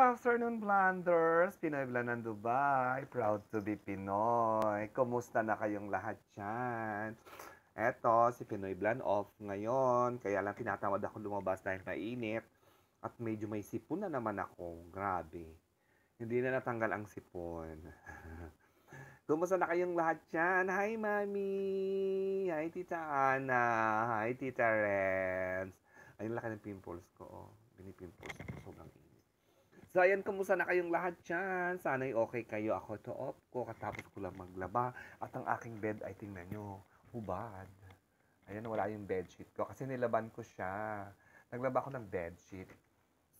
afternoon, Blanders! Pinoy Blan ng Dubai. Proud to be Pinoy. Kumusta na kayong lahat dyan? Eto, si Pinoy Blan off ngayon. Kaya lang tinatamad ako lumabas dahil mainit. At medyo may sipon na naman ako. Grabe. Hindi na natanggal ang sipon. Kumusta na kayong lahat dyan? Hi, Mami! Hi, Tita Ana! Hi, Tita Renz! Ayun, laki ng pimples ko. Oh. Binipimples ko. Sobrang init. So, ayan, kumusta na kayong lahat dyan? Sana'y okay kayo. Ako to off ko. Katapos ko lang maglaba. At ang aking bed ay tingnan nyo. Hubad. Ayan, wala yung bedsheet ko. Kasi nilaban ko siya. Naglaba ako ng bedsheet.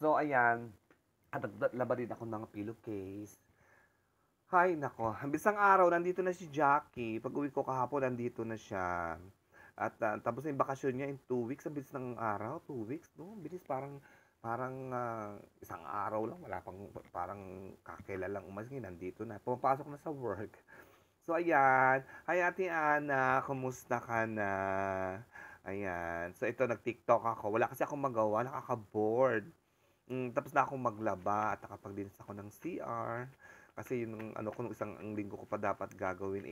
So, ayan. At naglaba din ako ng pillowcase. Hay, nako. Bisang araw, nandito na si Jackie. Pag uwi ko kahapon, nandito na siya. At tapos na yung bakasyon niya in 2 weeks. Ang bilis ng araw, 2 weeks. No? Bilis parang isang araw lang. Wala pang parang kakailan lang umalis. Nandito na. Pumapasok na sa work. So, ayan. Hi, Ate Ana. Kumusta ka na? Ayan. So, ito, nag-TikTok ako. Wala kasi akong magawa. Nakaka-board. Tapos na akong maglaba at nakapag-linis ako ng CR. Kasi yung ano ko, isang ang linggo ko pa dapat gagawin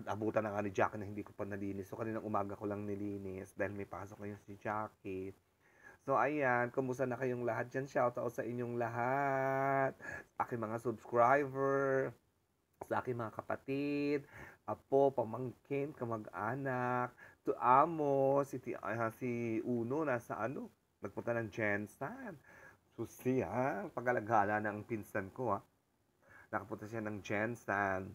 abutan na nga ni Jackie na hindi ko pa nalinis. So, kaninang umaga ko lang nilinis dahil may pasok ngayon si Jackie. So, ayan, kumusta na kayong lahat dyan? Shoutout sa inyong lahat. Sa aking mga subscriber, sa aking mga kapatid, apo, pamangkin, kamag-anak, to amo, si Uno, nasa ano, nagpunta ng Jensan. Susi, ha? Pag-alagala ng pinsan ko, ha? Nakapunta siya ng Jensan.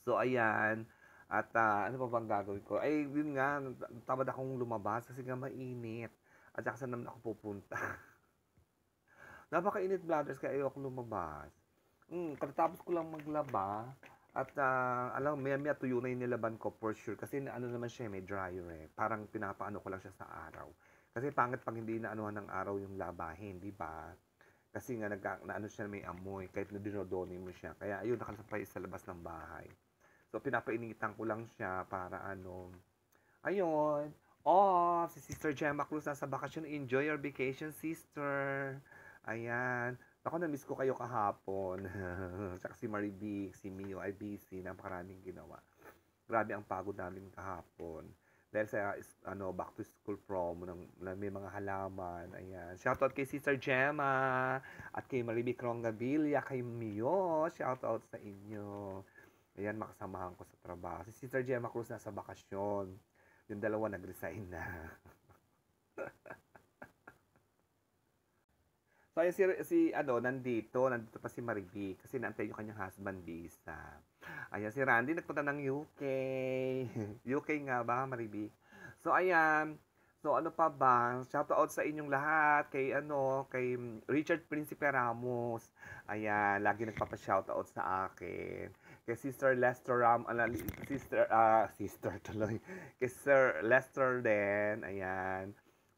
So, ayan. At ano pa bang gagawin ko? Ay, yun nga, tamad akong lumabas kasi nga mainit. At saka saan naman ako pupunta. Napakainit, Bladders, kaya ayoko lumabas. Katatapos ko lang maglaba. At alam, maya tuyo na yung nilaban ko for sure. Kasi ano naman siya, may dryer eh. Parang pinapaano ko lang siya sa araw. Kasi pangit pag hindi naanuhan ng araw yung labahin, di ba? Kasi nga naano siya may amoy kahit na dinodoni mo siya. Kaya ayun, nakalapay sa labas ng bahay. So pinapainitan ko lang siya para ano. Ayun. Oh, si Sister Gemma Cruz nasa bakasyon. Enjoy your vacation, sister. Ayan. Ako na-miss ko kayo kahapon. Tsaka si Maribik, si Mio ay busy. Napakaraming ginawa. Grabe ang pagod namin kahapon. Dahil sa back to school promo ng may mga halaman. Ayan. Shoutout kay Sister Gemma at kay Maribik Rongabilia, kay Mio. Shoutout sa inyo. Ayan, makasamahan ko sa trabaho. Si Sister Gemma Cruz nasa bakasyon. Yung dalawa nag-resign na. So, ayan nandito pa si Maribik kasi naantay yung kanyang husband visa. Ayan, si Randy nagpunta ng UK. UK nga ba, Maribik? So, ayan. So, ano pa ba? Shoutout sa inyong lahat. Kay Richard Principe Ramos. Ayan, lagi nagpapa-shoutout sa akin. Kay Sister Lester Sister tuloy. Kay Sir Lester din. Ayan.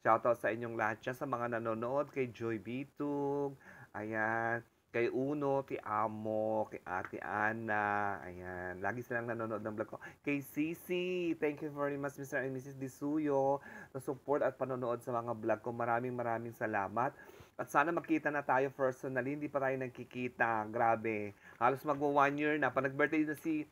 Shoutout sa inyong lahat dyan, sa mga nanonood, kay Joy Bitug, ayan, kay Uno, kay Amo, kay Ate Ana, ayan, lagi silang nanonood ng vlog ko. Kay Sisi, thank you very much Mr. and Mrs. Disuyo, sa support at panonood sa mga vlog ko. Maraming salamat. At sana magkita na tayo personally, hindi pa tayo nagkikita, grabe. Halos magwa 1 year na, pa nag-birthday na si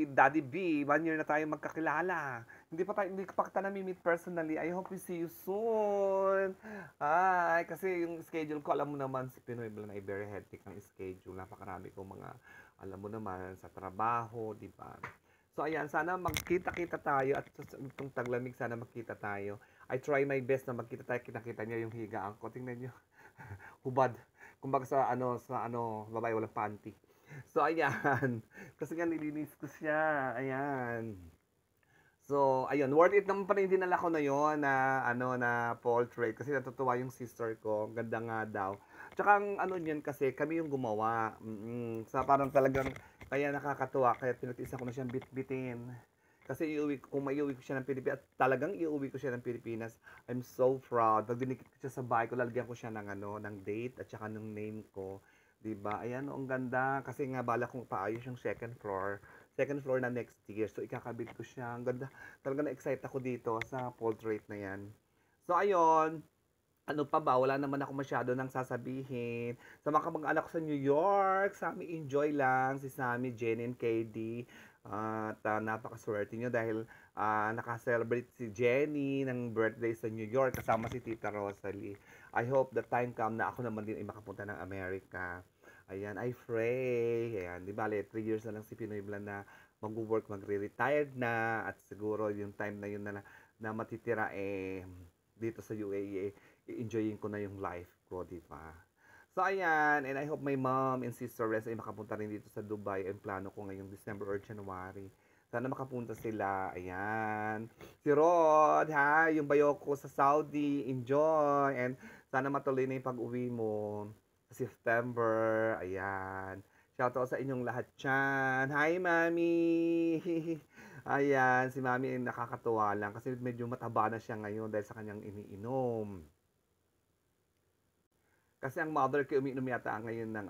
Daddy B, 1 year na tayo magkakilala. Hindi pa kita na-meet personally. I hope we see you soon. Ay, kasi yung schedule ko, alam mo naman, si Pinoy Blan ay very hectic ang schedule. Napakarami kong mga, alam mo naman, sa trabaho, di ba? So, ayan, sana magkita-kita tayo at itong taglamig, sana magkita tayo. I try my best na magkita tayo. Kinakita niya yung higaan ko. Tingnan niyo. Hubad. Kumbaga babae walang panty. So, ayan. Kasi nga nilinis ko siya. Ayan. So, ayun, worth it naman pa rin dinala ko na yon na portrait kasi natutuwa yung sister ko, ganda nga daw. Tsaka ang ano niyan kasi kami yung gumawa. Sa parang talagang kaya nakakatuwa kaya pinag-isa ko na siyang bitbitin. Kasi kung maiuwi ko siya ng Pilipinas, at talagang iuwi ko siya ng Pilipinas, I'm so proud. Pag dinikit ko siya sa bahay ko, lalagyan ko siya ng date at saka ng name ko. 'Di ba? Ayan, ang ganda kasi nga bala kong paayos yung second floor na next year. So, ikakabit ko siya. Ang ganda. Talaga na-excite ako dito sa portrait na yan. So, ayun. Ano pa ba, wala naman ako masyado ng sasabihin. Sa mga kamag-anak ko sa New York, Sammy enjoy lang, si Sammy, Jenny, and KD. At napakaswerte nyo dahil naka-celebrate si Jenny ng birthday sa New York kasama si Tita Rosalie. I hope the time come na ako naman din ay makapunta ng Amerika. Ayan, I pray. Ayan, di ba, 3 years na lang si Pinoy Blan na mag-work, magre-retired na at siguro yung time na yun na matitira dito sa UAE i-enjoyin ko na yung life ko, di ba? So, ayan. And I hope my mom and sister Rez ay makapunta rin dito sa Dubai. Ang plano ko ngayong December or January. Sana makapunta sila. Ayan. Si Rod, ha? Yung bayo ko sa Saudi. Enjoy. And sana matuloy na yung pag-uwi mo sa September. Ayan. Shoutout sa inyong lahat dyan. Hi, Mami! Ayan, si Mami nakakatuwa lang kasi medyo mataba na siya ngayon dahil sa kanyang iniinom. Kasi ang mother ko umiinom yata ngayon ng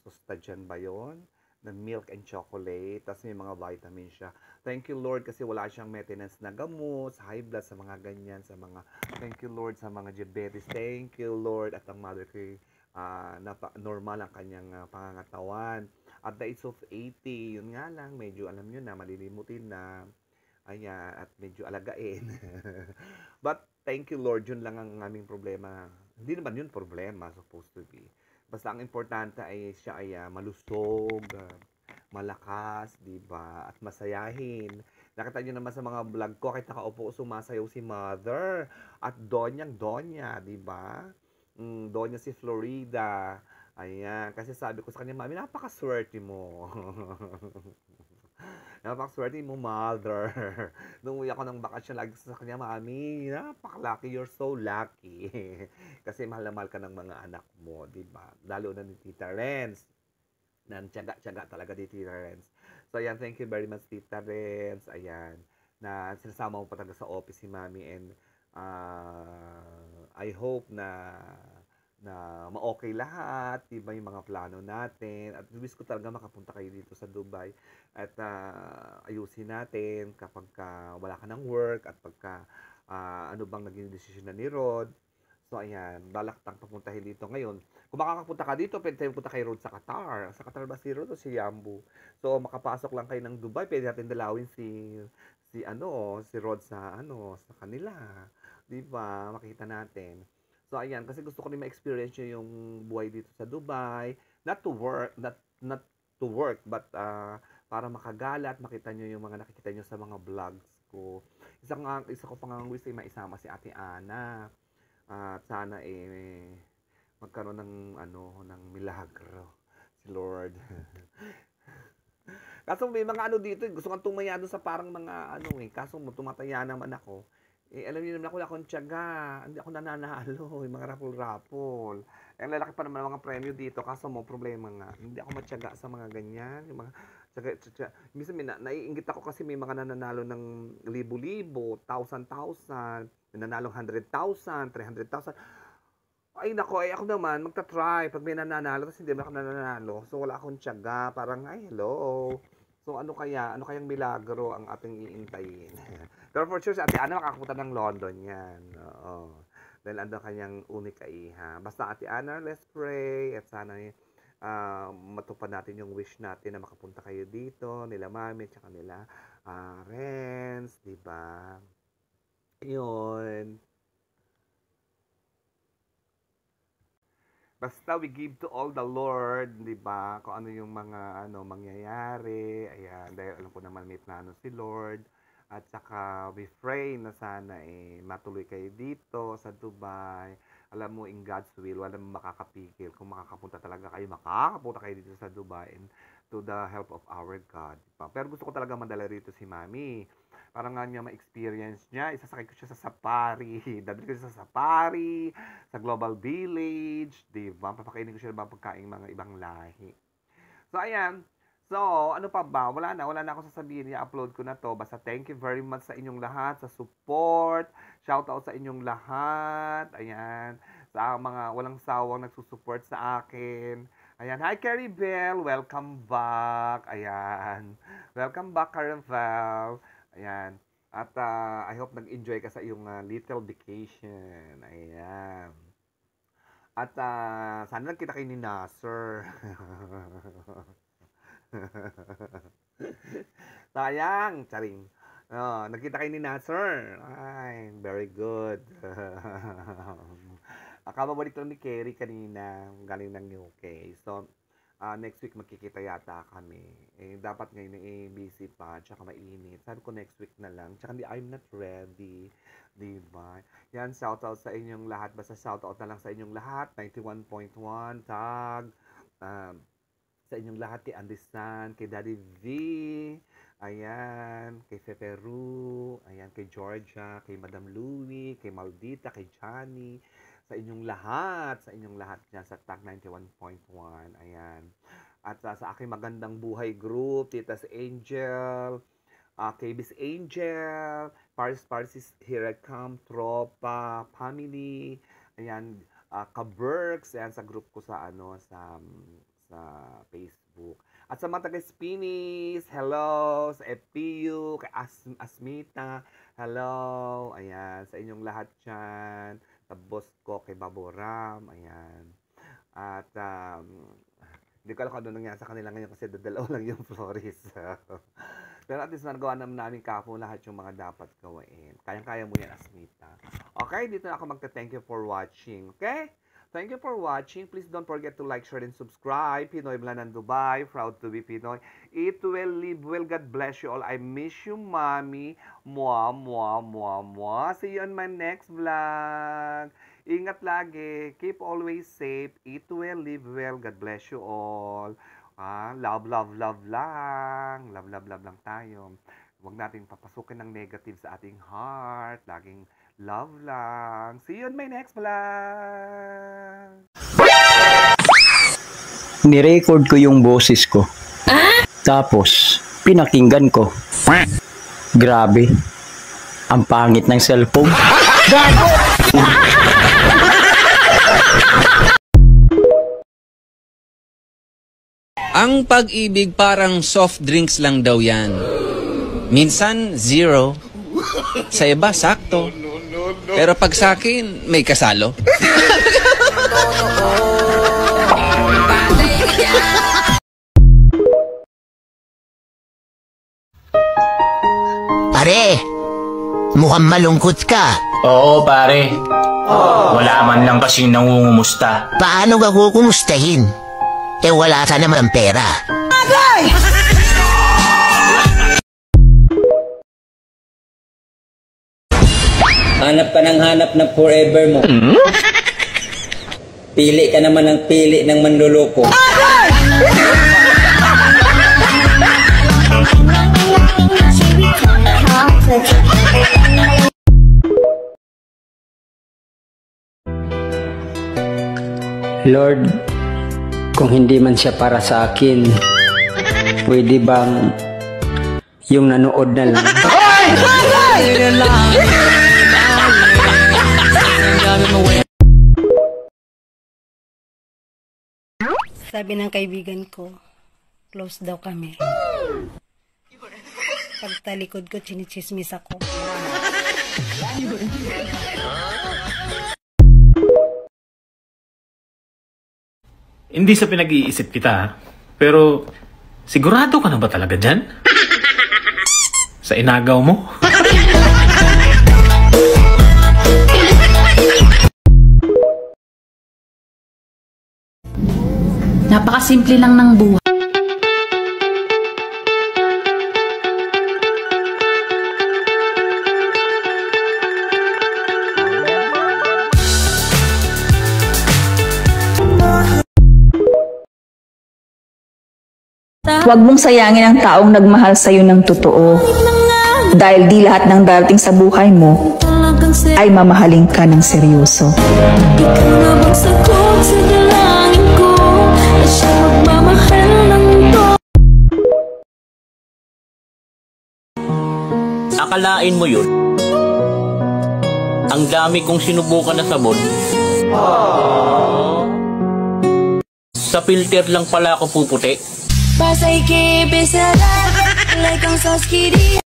Sustagen ba yun? Ng milk and chocolate. Tapos may mga vitamin siya. Thank you Lord kasi wala siyang maintenance na gamot, sa high blood, sa mga ganyan, sa mga, thank you Lord sa mga diabetes. Thank you Lord. At ang mother ko normal ang kanyang pangangatawan. At the age of 80, yun nga lang, medyo alam nyo na, malilimutin na. Ayan, at medyo alagain. But thank you Lord, yun lang ang aming problema. Hindi naman yun problema, supposed to be. Basta ang importante ay siya ay malusog, malakas, di ba? At masayahin. Nakita niyo naman sa mga vlog ko, kahit nakaupo sumasayaw si Mother. At Donya, di ba? Donya si Florida. Ayan, kasi sabi ko sa kanya, Mami, napakaswerte mo. Napakaswerte mo, Mother. Nung uwi ako ng bakasyon, lagi sa kanya, Mami, napaka-lucky, you're so lucky. Kasi mahal na mahal ka ng mga anak mo, di ba? Lalo na ni Tita Renz. Nang tiyaga-tiyaga talaga ni Tita Renz. So, ayan, thank you very much, Tita Renz. Ayan, na sinasama mo pa talaga sa office si Mami and I hope na ma-okay lahat, diba yung mga plano natin. At wish ko talaga makapunta kayo dito sa Dubai at ayusin natin kapag wala ka ng work at pagka ano bang naging desisyon na ni Rod. So, ayan, balak tang papuntahin dito ngayon. Kung makakapunta ka dito, pwede tayo punta kay Rod sa Qatar. Sa Qatar ba si Rod o si Yambu? So, makapasok lang kayo ng Dubai, pwede natin dalawin si Rod sa kanila. 'Di ba? Makita natin. So ayan, kasi gusto ko rin ma-experience yung buhay dito sa Dubai, not to work, but para makagala at makita nyo yung mga nakikita nyo sa mga vlogs ko. Isa ko pang wish ay maisama si Ate Ana. At sana magkaroon ng milagro si Lord. Kaso may mga dito, gusto kong tumaya doon sa parang mga kaso tumataya naman ako. Alam niyo naman ako, wala akong tiyaga. Hindi ako nananalo. Yung mga rapol-rapol. Ang lalaki pa naman ang mga premyo dito. Kaso mo, problema nga. Hindi ako matyaga sa mga ganyan. Yung mga tiyaga. Minsan naiingit ako kasi may mga nananalo ng libo-libo, thousand. Nananalo 100,000, 300,000. Ay nako, ako naman, magta-try. Pag may nananalo, tapos hindi naman ako nananalo. So wala akong tiyaga. Parang, ay hello. So ano kayang milagro ang ating iintayin? Pero for sure, si Ate Ana makakapunta ng London yan. Oo. Dahil ando kanyang unik iha. Basta Ate Ana, let's pray. At sana matupad natin yung wish natin na makapunta kayo dito. Nila Mami, tsaka nila Renz, di ba? Yun. Basta we give to all the Lord, 'di ba? Kung ano yung mga mangyayari. Ayan, dahil alam ko naman may plano si Lord. At saka we pray na sana matuloy kayo dito sa Dubai. Alam mo, in God's will, walang makakapigil. Kung makakapunta talaga kayo, makakapunta kayo dito sa Dubai and to the help of our God. Diba? Pero gusto ko talaga madala rito si Mami. Para nga niya ma-experience niya, isasakay ko siya sa safari. Dadali ko siya sa safari, sa Global Village, di ba? Papakainin ko siya ng mga pagkain mga ibang lahi. So, ayan. So, ano pa ba? Wala na ako sasabihin. I-upload ko na to. Basta thank you very much sa inyong lahat, sa support. Shout out sa inyong lahat. Ayan. Sa mga walang sawang nagsusupport sa akin. Ayan. Hi, Carrie Bell. Welcome back. Ayan. Welcome back, Caravel. Ayan. At I hope nag-enjoy ka sa iyong little vacation. Ayan. At sana nagkita kayo ni Nasser. Sayang, charing. Nagkita kayo ni Nasser. Ay, very good. Kababalik lang ni Kerry kanina, galing ng UK. So, next week magkikita yata kami. Dapat ngayon busy pa, tsaka mainit. Sabi ko next week na lang. Tsaka I'm not ready. Diba? Yan, shoutout sa inyong lahat. Basta shoutout na lang sa inyong lahat. 91.1, tag. Sa inyong lahat, kay Andy San, kay Daddy V, ayan, kay Feperu, ayan, kay Georgia, kay Madam Louie, kay Maldita, kay Johnny, sa inyong lahat dyan sa TAG 91.1, ayan. At sa aking magandang buhay group, Titas Angel, KB's Angel, Paris Here I Come, Tropa, Family, ayan, Kaberks, ayan, sa group ko sa Facebook. At sa mga taga-Spinis, hello, sa FPU, kay Asmita, hello, ayan, sa inyong lahat dyan, sa boss ko, kay Baboram, ayan. At, hindi ko alam kung ano nangyari sa kanila ngayon kasi dadalaw lang yung florist. Pero at least nagawa namin kapo lahat yung mga dapat gawin. Kayang-kaya mo yan, Asmita. Okay, dito na ako magta-thank you for watching. Okay? Thank you for watching. Please don't forget to like, share, and subscribe. Pinoy Blanan Dubai. Proud to be Pinoy. Eat well, live well. God bless you all. I miss you, Mommy. Mwah, mwah, mwah, mwah. See you on my next vlog. Ingat lagi. Keep always safe. Eat well, live well. God bless you all. Love, love, love lang. Love, love, love lang tayo. Huwag nating papasukin ng negative sa ating heart. Laging love lang. See you on my next vlog. Nirecord ko yung boses ko. Tapos, pinakinggan ko. Grabe. Ang pangit ng cellphone. Ang pag-ibig parang soft drinks lang daw yan. Minsan, zero. Sa iba, sakto. Pero pag sa akin, may kasalo. Pare, mukhang malungkot ka. Oo, pare. Wala man lang kasing nangungumusta. Paano ka kukumustahin? Wala ka naman pera. Hanap ka ng hanap ng forever mo. Pili ka naman ng pili ng manluloko. Lord, kung hindi man siya para sa akin, pwede bang yung nanood na lang? Sabi ng kaibigan ko, close daw kami. Pagtalikod ko, chinichismis ako. Hindi sa pinag-iisip kita, pero sigurado ka na ba talaga dyan? Sa inagaw mo? Napakasimple lang ng buhay. Huwag mong sayangin ang taong nagmahal sa'yo ng totoo. Dahil di lahat ng darating sa buhay mo ay mamahalin ka ng seryoso. Akalain mo yun? Ang dami kong sinubukan na sabon. Sa filter lang pala ako puputi. Pasay que besará, like ang saskiri.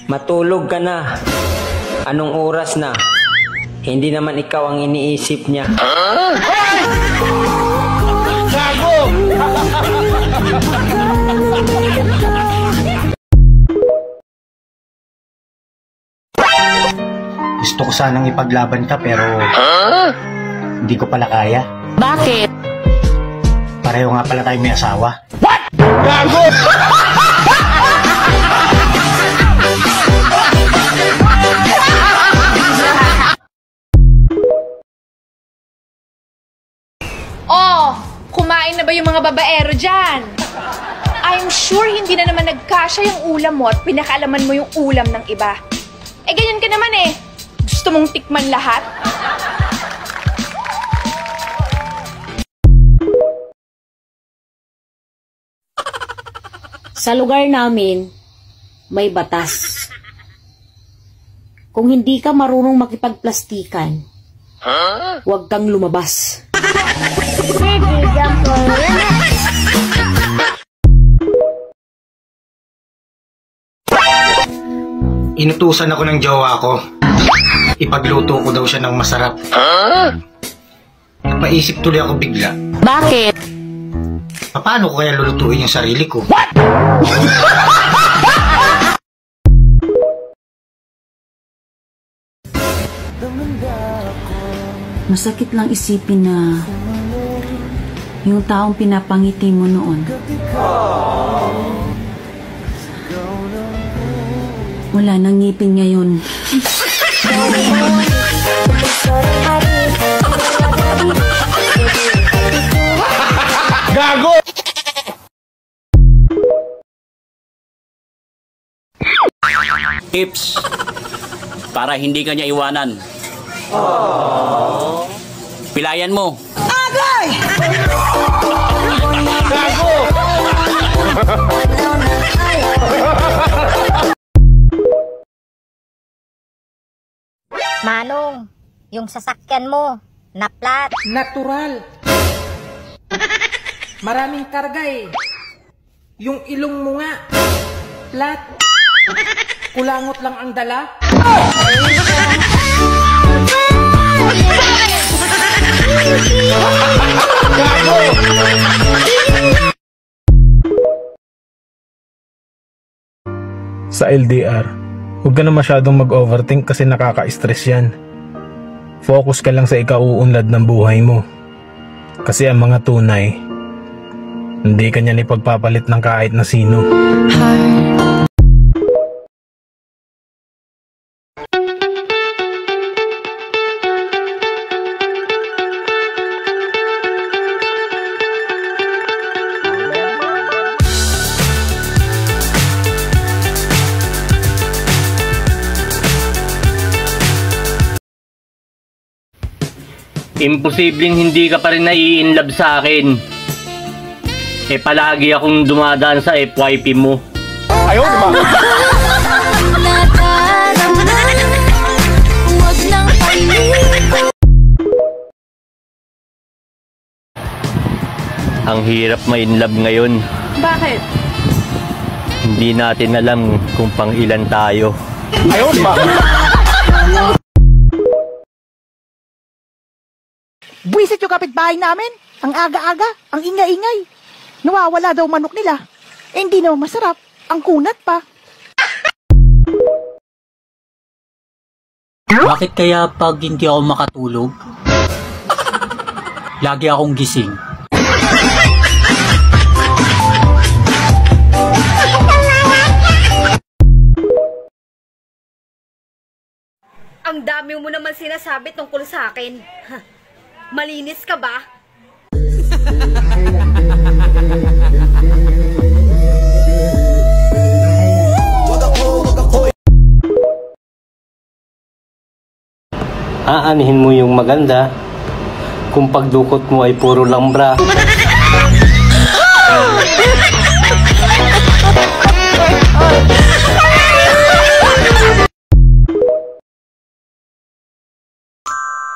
Matulog ka na. Anong oras na? Hindi naman ikaw ang iniisip niya. Gusto ko sanang ipaglaban ka pero hindi ko pala kaya. Bakit? Pareho nga pala tayo may asawa. Gago! Oh, kumain na ba yung mga babaero dyan? I'm sure hindi na naman nagkasya yung ulam mo at pinakaalaman mo yung ulam ng iba. Eh, ganyan ka naman eh. Gusto mong tikman lahat? Sa lugar namin, may batas. Kung hindi ka marunong makipagplastikan, huwag kang lumabas. Inutusan ako ng jowa ko. Ipagluto ko daw siya ng masarap. Napaisip tuloy ako bigla. Bakit? Paano ko kaya lulutuin yung sarili ko? Masakit lang isipin na yung taong pinapangiti mo noon, wala nang ngipin ngayon. Gago! Tips para hindi ka niya iwanan. Pilayan mo. Agay! Gago! Manong, yung sasakyan mo, naplat. Natural. Maraming karga eh. Yung ilong mo nga, flat. Kulangot lang ang dala. Sa LDR, huwag ka na masyadong mag-overthink kasi nakaka-stress yan. Focus ka lang sa ikauunlad ng buhay mo. Kasi ang mga tunay, hindi ka niyan ipagpapalit ng kahit na sino. Imposibleng hindi ka pa rin nai-inlove sa akin. Eh palagi akong dumadaan sa FYP mo. Ayaw, di ba? Ang hirap ma-inlove ngayon. Bakit? Hindi natin alam kung pang ilan tayo. Ayaw, di ba? Buwisit yung kapitbahay namin. Ang aga-aga, ang ingay-ingay. Nawawala daw manok nila. Eh, hindi naman masarap. Ang kunat pa. Bakit kaya pag hindi ako makatulog, lagi akong gising? Ang dami mo naman sinasabi tungkol sa akin. Malinis ka ba? Aanihin mo yung maganda kung pagdukot mo ay puro lambra.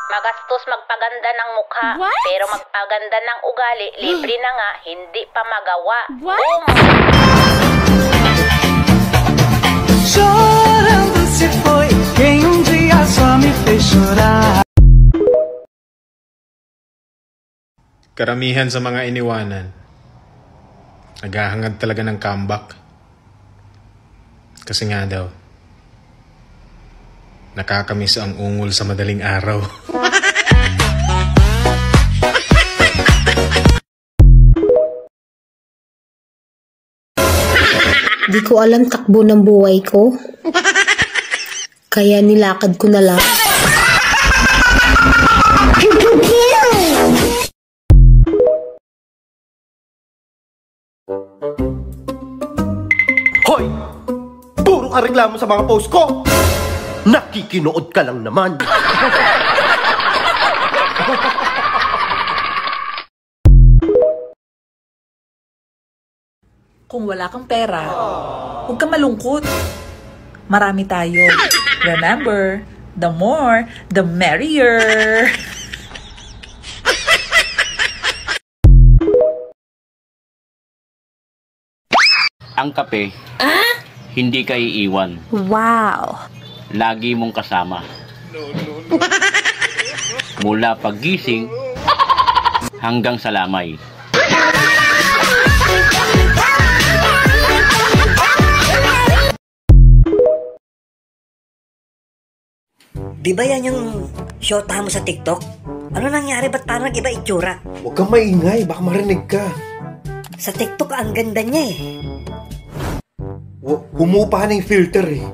Magastos magpaganda ng mukha, pero magpaganda ng ugali, libre na nga, hindi pa magawa. Boom! Karamihan sa mga iniwanan, naghahangad talaga ng comeback. Kasi nga daw, nakakamiss ang ungol sa madaling araw. Di ko alam takbo ng buhay ko. Kaya nilakad ko na lang. Hoy! Puro ka reklamo sa mga post ko! Nakikinood ka lang naman! Kung wala kang pera, huwag kang malungkot. Marami tayo. Remember, the more, the merrier. Ang kape, hindi ka iiwan. Wow! Lagi mong kasama. Mula paggising hanggang sa lamay. Di ba yan yung shota mo sa TikTok? Ano nangyari? Ba't parang iba itsura? Huwag kang maingay, baka marinig ka. Sa TikTok, ang ganda niya eh. Humupa na yung filter eh.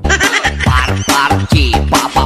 Parchi, papa,